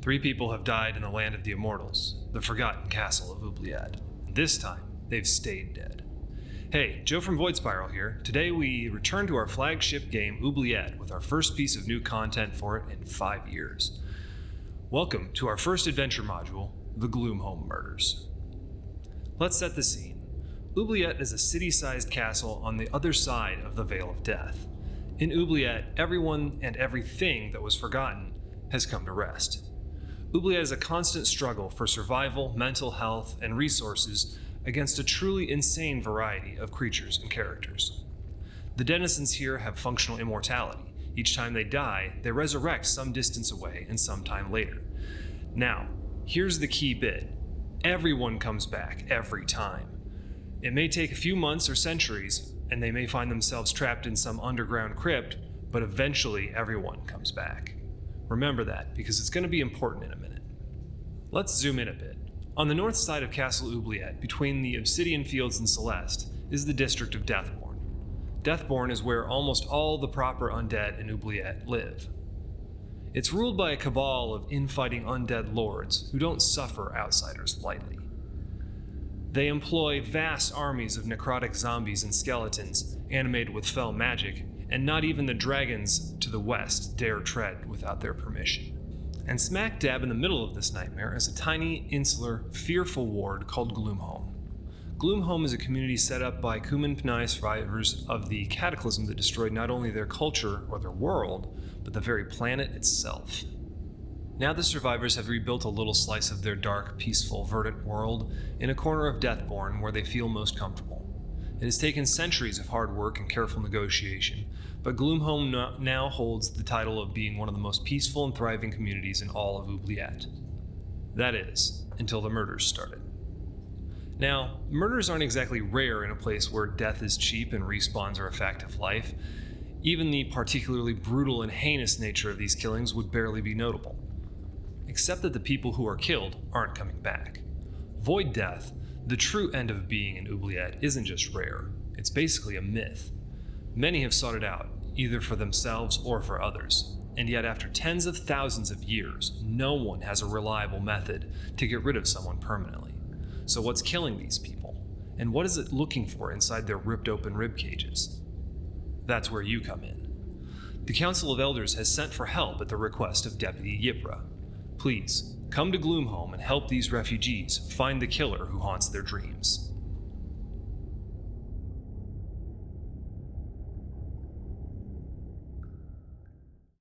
3 people have died in the land of the immortals, the forgotten castle of Oubliette. This time, they've stayed dead. Hey, Joe from Void Spiral here. Today we return to our flagship game, Oubliette, with our first piece of new content for it in 5 years. Welcome to our first adventure module, the Gloomhome Murders. Let's set the scene. Oubliette is a city-sized castle on the other side of the Veil of Death. In Oubliette, everyone and everything that was forgotten has come to rest. Oubliette is a constant struggle for survival, mental health, and resources against a truly insane variety of creatures and characters. The denizens here have functional immortality. Each time they die, they resurrect some distance away and some time later. Now, here's the key bit. Everyone comes back every time. It may take a few months or centuries, and they may find themselves trapped in some underground crypt, but eventually everyone comes back. Remember that, because it's going to be important in a minute. Let's zoom in a bit. On the north side of Castle Oubliette, between the Obsidian Fields and Celeste, is the district of Deathborn. Deathborn is where almost all the proper undead in Oubliette live. It's ruled by a cabal of infighting undead lords who don't suffer outsiders lightly. They employ vast armies of necrotic zombies and skeletons, animated with fell magic, and not even the dragons to the west dare tread without their permission. And smack dab in the middle of this nightmare is a tiny, insular, fearful ward called Gloomhome. Gloomhome is a community set up by Kuman Pnai survivors of the cataclysm that destroyed not only their culture or their world, but the very planet itself. Now the survivors have rebuilt a little slice of their dark, peaceful, verdant world in a corner of Deathborn where they feel most comfortable. It has taken centuries of hard work and careful negotiation, but Gloomhome now holds the title of being one of the most peaceful and thriving communities in all of Oubliette. That is, until the murders started. Now, murders aren't exactly rare in a place where death is cheap and respawns are a fact of life. Even the particularly brutal and heinous nature of these killings would barely be notable. Except that the people who are killed aren't coming back. Void death, the true end of being in Oubliette, isn't just rare, it's basically a myth. Many have sought it out, either for themselves or for others, and yet after tens of thousands of years, no one has a reliable method to get rid of someone permanently. So what's killing these people? And what is it looking for inside their ripped open rib cages? That's where you come in. The Council of Elders has sent for help at the request of Deputy Yipra. Please, come to Gloomhome and help these refugees find the killer who haunts their dreams.